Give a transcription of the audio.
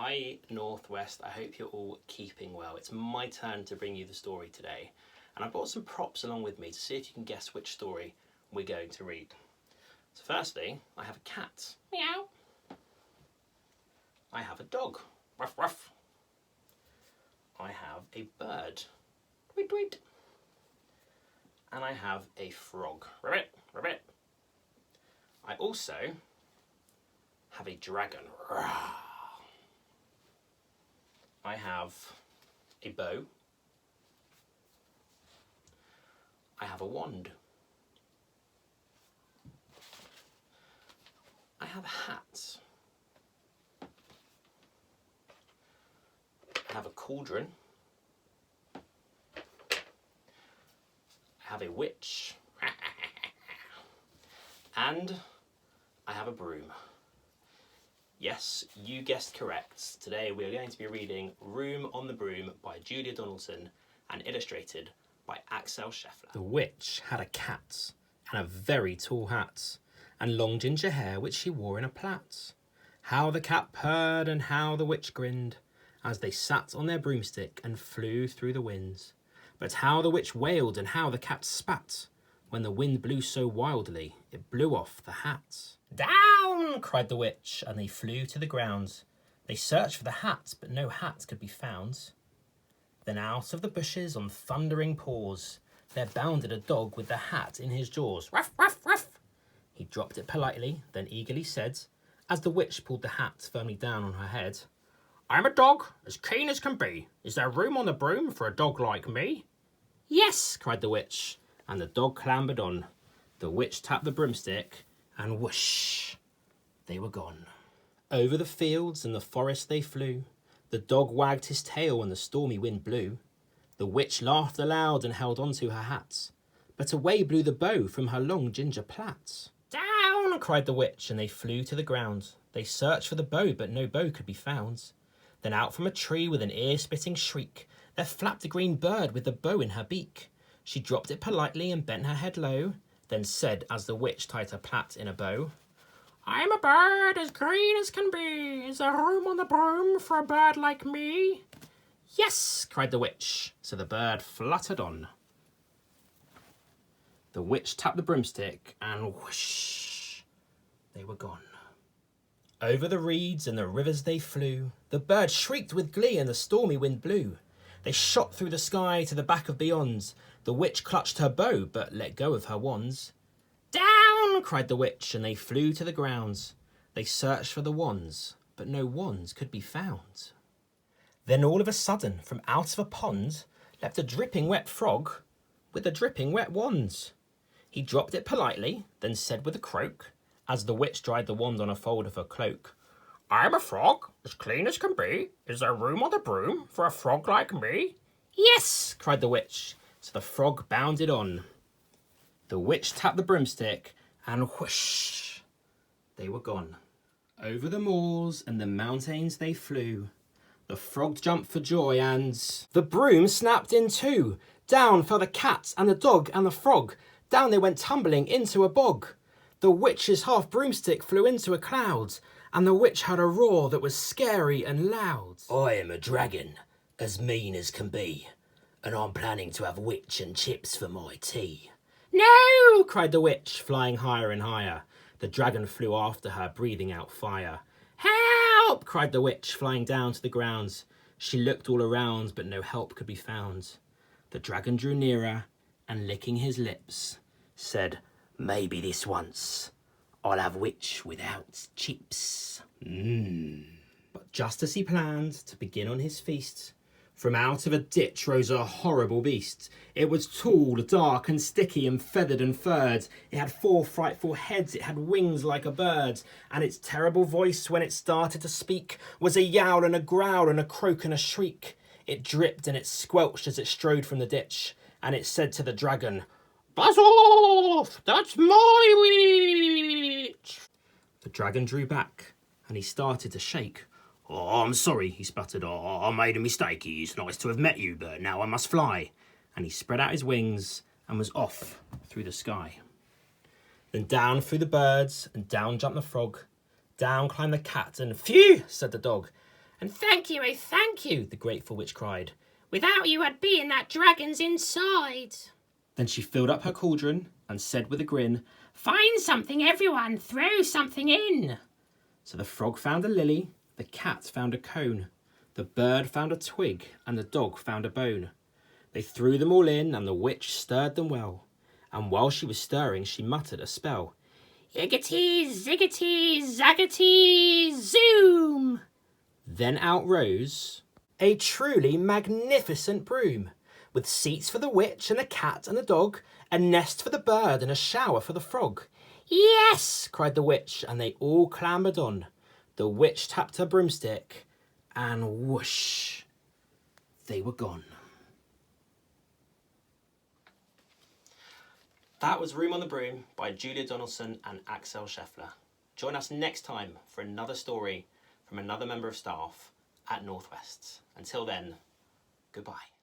Hi Northwest, I hope you're all keeping well. It's my turn to bring you the story today, and I've brought some props along with me to see if you can guess which story we're going to read. So firstly, I have a cat. Meow. I have a dog. Ruff ruff. I have a bird. Tweet tweet. And I have a frog. Ribbit, ribbit. I also have a dragon. Rawr. I have a bow. I have a wand. I have a hat. I have a cauldron. I have a witch. And I have a broom. Yes, you guessed correct. Today we are going to be reading Room on the Broom by Julia Donaldson and illustrated by Axel Scheffler. The witch had a cat and a very tall hat and long ginger hair which she wore in a plait. How the cat purred and how the witch grinned as they sat on their broomstick and flew through the winds. But how the witch wailed and how the cat spat when the wind blew so wildly it blew off the hat. Down! Cried the witch, and they flew to the ground. They searched for the hat, but no hat could be found. Then out of the bushes on thundering paws there bounded a dog with the hat in his jaws. Ruff, ruff, ruff! He dropped it politely, then eagerly said, as the witch pulled the hat firmly down on her head, I'm a dog, as keen as can be. Is there room on the broom for a dog like me? Yes, cried the witch, and the dog clambered on. The witch tapped the broomstick, and whoosh, they were gone. Over the fields and the forest they flew. The dog wagged his tail when the stormy wind blew. The witch laughed aloud and held on to her hat, but away blew the bow from her long ginger plait. Down! Cried the witch, and they flew to the ground. They searched for the bow, but no bow could be found. Then out from a tree with an ear-splitting shriek, there flapped a green bird with the bow in her beak. She dropped it politely and bent her head low, then said as the witch tied her plait in a bow, I'm a bird as green as can be. Is there room on the broom for a bird like me? Yes, cried the witch, so the bird fluttered on. The witch tapped the broomstick and whoosh, they were gone. Over the reeds and the rivers they flew. The bird shrieked with glee and the stormy wind blew. They shot through the sky to the back of beyond. The witch clutched her bow, but let go of her wands. Down! Cried the witch, and they flew to the ground. They searched for the wands, but no wands could be found. Then all of a sudden, from out of a pond, leapt a dripping wet frog with a dripping wet wand. He dropped it politely, then said with a croak, as the witch dried the wand on a fold of her cloak, I'm a frog, as clean as can be. Is there room on the broom for a frog like me? Yes, cried the witch, so the frog bounded on. The witch tapped the broomstick, and whoosh, they were gone. Over the moors and the mountains they flew. The frog jumped for joy, and the broom snapped in two. Down fell the cat and the dog and the frog. Down they went tumbling into a bog. The witch's half broomstick flew into a cloud, and the witch had a roar that was scary and loud. I am a dragon, as mean as can be, and I'm planning to have witch and chips for my tea. No! Cried the witch, flying higher and higher. The dragon flew after her, breathing out fire. Help! Cried the witch, flying down to the ground. She looked all around, but no help could be found. The dragon drew nearer, and licking his lips, said, Maybe this once I'll have witch without chips. But just as he planned to begin on his feast, from out of a ditch rose a horrible beast. It was tall, dark and sticky and feathered and furred. It had 4 frightful heads, it had wings like a bird, and its terrible voice when it started to speak was a yowl and a growl and a croak and a shriek. It dripped and it squelched as it strode from the ditch, and it said to the dragon, Buzz off! That's my witch! The dragon drew back, and he started to shake. Oh, I'm sorry, he sputtered. Oh, I made a mistake. It's nice to have met you, but now I must fly. And he spread out his wings and was off through the sky. Then down flew the birds, and down jumped the frog. Down climbed the cat, and phew, said the dog. And thank you, oh thank you, the grateful witch cried. Without you I'd be in that dragon's inside. Then she filled up her cauldron and said with a grin, Find something, everyone, throw something in. So the frog found a lily, the cat found a cone, the bird found a twig, and the dog found a bone. They threw them all in, and the witch stirred them well. And while she was stirring, she muttered a spell. Yiggity, ziggity, zaggity, zoom! Then out rose a truly magnificent broom, with seats for the witch and the cat and the dog, a nest for the bird and a shower for the frog. Yes, cried the witch, and they all clambered on. The witch tapped her broomstick, and whoosh, they were gone. That was Room on the Broom by Julia Donaldson and Axel Scheffler. Join us next time for another story from another member of staff at Northwest. Until then, goodbye.